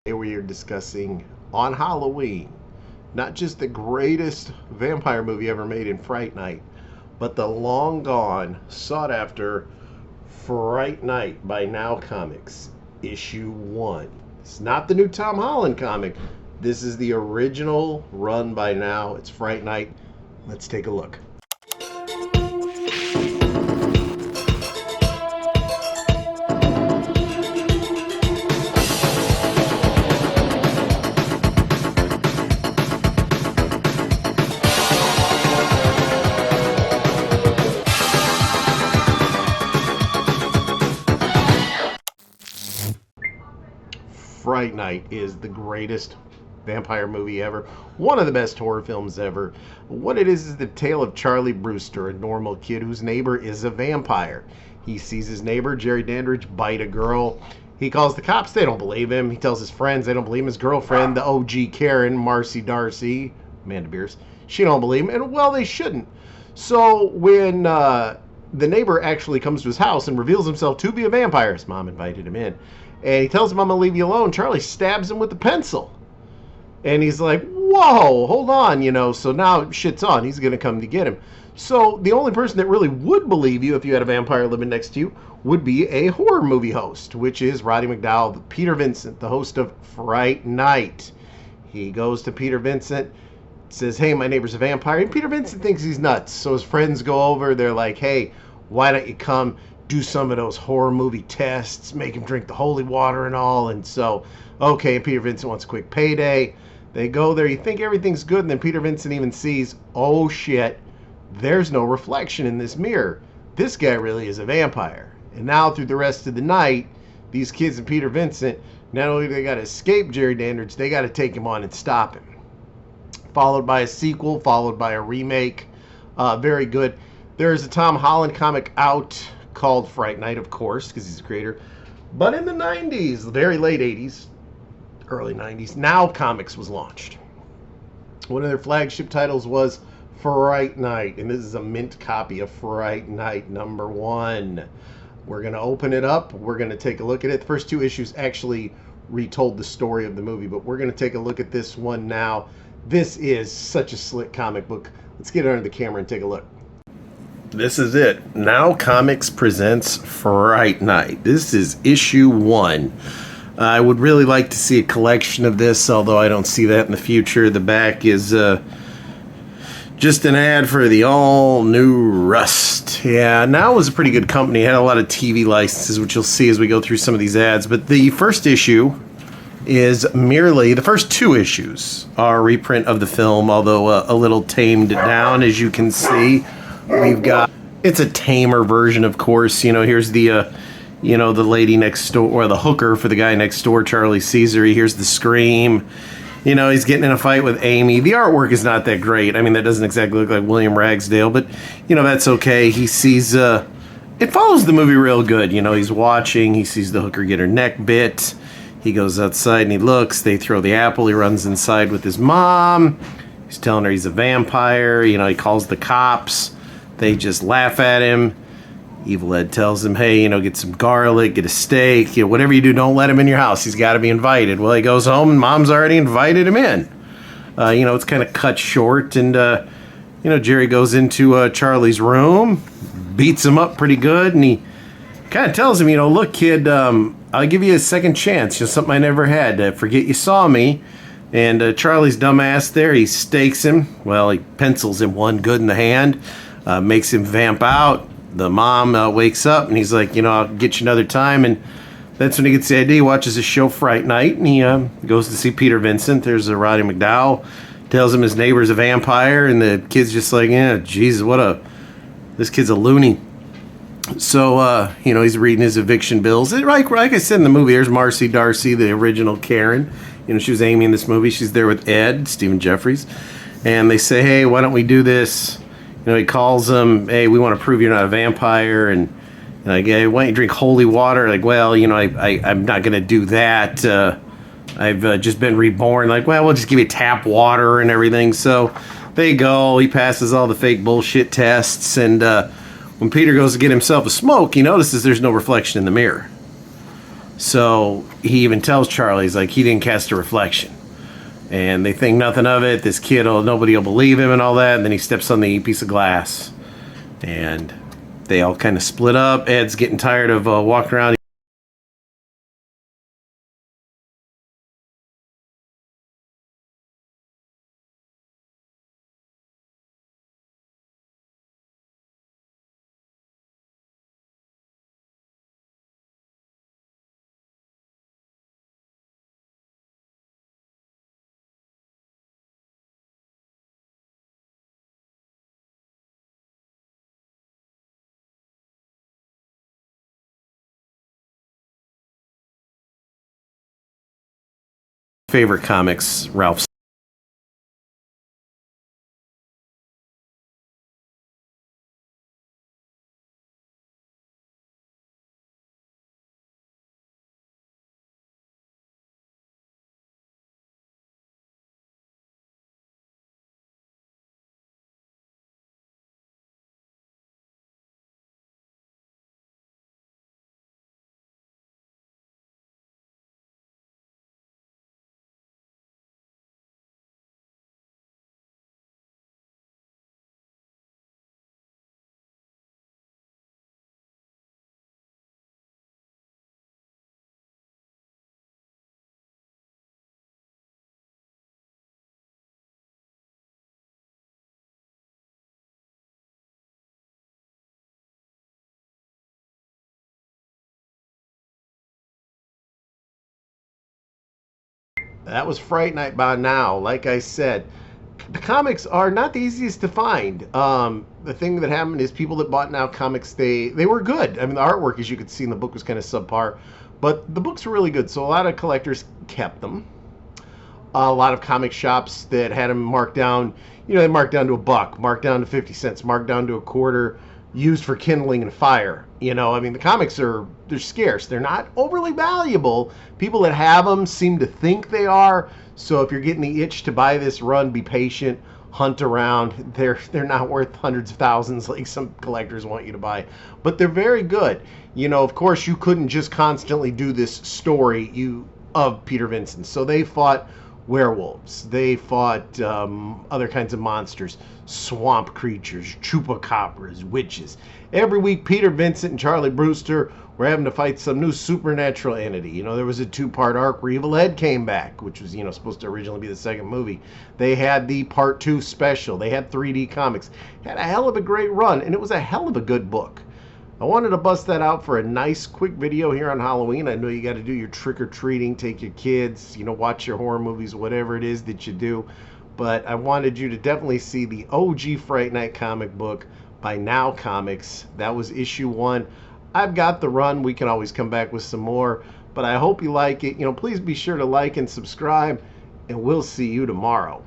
Today we are discussing on Halloween not just the greatest vampire movie ever made in Fright Night, but the long gone, sought after Fright Night by Now Comics, issue 1. It's not the new Tom Holland comic. This is the original run by Now. It's Fright Night. Let's take a look. Fright Night is the greatest vampire movie ever. One of the best horror films ever. What it is the tale of Charlie Brewster, a normal kid whose neighbor is a vampire. He sees his neighbor, Jerry Dandridge, bite a girl. He calls the cops. They don't believe him. He tells his friends. They don't believe him. His girlfriend, the OG Karen, Marcy Darcy, Amanda Beers, she don't believe him. And, well, they shouldn't. So when the neighbor actually comes to his house and reveals himself to be a vampire, his mom invited him in, and he tells him, I'm going to leave you alone. Charlie stabs him with a pencil. And he's like, whoa, hold on, So now shit's on. He's going to come to get him. So the only person that really would believe you if you had a vampire living next to you would be a horror movie host, which is Roddy McDowall, Peter Vincent, the host of Fright Night. He goes to Peter Vincent, says, hey, my neighbor's a vampire. And Peter Vincent thinks he's nuts. So his friends go over. They're like, hey, why don't you come do some of those horror movie tests, make him drink the holy water and all. And so, okay, Peter Vincent wants a quick payday. They go there, you think everything's good, and then Peter Vincent even sees, oh shit, there's no reflection in this mirror. This guy really is a vampire. And now through the rest of the night, these kids and Peter Vincent, not only do they got to escape Jerry Dandridge, they got to take him on and stop him. Followed by a sequel, followed by a remake. Very good. There's a Tom Holland comic out called Fright Night, of course, because he's a creator. But in the 90s, the very late 80s, early 90s, Now Comics was launched. One of their flagship titles was Fright Night, and this is a mint copy of Fright Night #1. We're going to open it up. We're going to take a look at it. The first two issues actually retold the story of the movie, but we're going to take a look at this one now. This is such a slick comic book. Let's get under the camera and take a look. This is it. Now Comics presents Fright Night. This is issue 1. I would really like to see a collection of this, although I don't see that in the future. The back is just an ad for the all-new Rust. Yeah, Now was a pretty good company. It had a lot of TV licenses, which you'll see as we go through some of these ads. But the first issue is merely, the first two issues are a reprint of the film, although a little tamed down, as you can see. We've got, it's a tamer version, of course. Here's the the lady next door, or the hooker for the guy next door, Charlie Caesar. Here's the scream. He's getting in a fight with Amy. The artwork is not that great. I mean, that doesn't exactly look like William Ragsdale, but, that's okay. He sees, it follows the movie real good. He's watching. He sees the hooker get her neck bit. He goes outside and he looks. They throw the apple. He runs inside with his mom. He's telling her he's a vampire. He calls the cops. They just laugh at him. Evil Ed tells him, hey, get some garlic, get a steak, whatever you do, don't let him in your house. He's got to be invited. Well, he goes home and mom's already invited him in. It's kind of cut short, and, Jerry goes into Charlie's room, beats him up pretty good, and he kind of tells him, look, kid, I'll give you a second chance, something I never had. Forget you saw me. And Charlie's dumbass there, he stakes him. Well, he pencils him one good in the hand. Makes him vamp out. The mom wakes up and he's like, I'll get you another time. And that's when he gets the idea. He watches the show Fright Night, and he goes to see Peter Vincent. There's a Roddy McDowall. Tells him his neighbor's a vampire, and the kid's just like, yeah, Jesus, this kid's a loony. So, he's reading his eviction bills. And like I said in the movie, there's Marcy Darcy, the original Karen. She was Amy in this movie. She's there with Ed, Stephen Jeffries. And they say, hey, why don't we do this? He calls them, hey, we want to prove you're not a vampire. And like, hey, why don't you drink holy water? Like, well, I'm not going to do that. I've just been reborn. Like, well, we'll just give you tap water and everything. So they go. He passes all the fake bullshit tests. And when Peter goes to get himself a smoke, he notices there's no reflection in the mirror. So he even tells Charlie, he's like, he didn't cast a reflection. And they think nothing of it. This kid, nobody will believe him and all that. And then he steps on the piece of glass. And they all kind of split up. Ed's getting tired of walking around. Favorite comics, Ralph's. That was Fright Night by now. Like I said, the comics are not the easiest to find. The thing that happened is people that bought Now comics, they were good. I mean, the artwork, as you could see in the book, was kind of subpar, but the books were really good. So a lot of collectors kept them. A lot of comic shops that had them marked down, they marked down to $1, marked down to 50 cents, marked down to a quarter, used for kindling and fire. I mean, the comics they're scarce. They're not overly valuable. People that have them seem to think they are. So if you're getting the itch to buy this run, be patient, hunt around. They're not worth hundreds of thousands like some collectors want you to buy, but they're very good. Of course, you couldn't just constantly do this story of Peter Vincent. So they fought werewolves. They fought other kinds of monsters, swamp creatures, chupacabras, witches. Every week, Peter Vincent and Charlie Brewster were having to fight some new supernatural entity. There was a 2-part arc where Evil Ed came back, which was, supposed to originally be the second movie. They had the part 2 special. They had 3D comics. Had a hell of a great run, and it was a hell of a good book. I wanted to bust that out for a nice quick video here on Halloween. I know you got to do your trick-or-treating, take your kids, watch your horror movies, whatever it is that you do. But I wanted you to definitely see the OG Fright Night comic book by Now Comics. That was issue 1. I've got the run. We can always come back with some more. But I hope you like it. Please be sure to like and subscribe, and we'll see you tomorrow.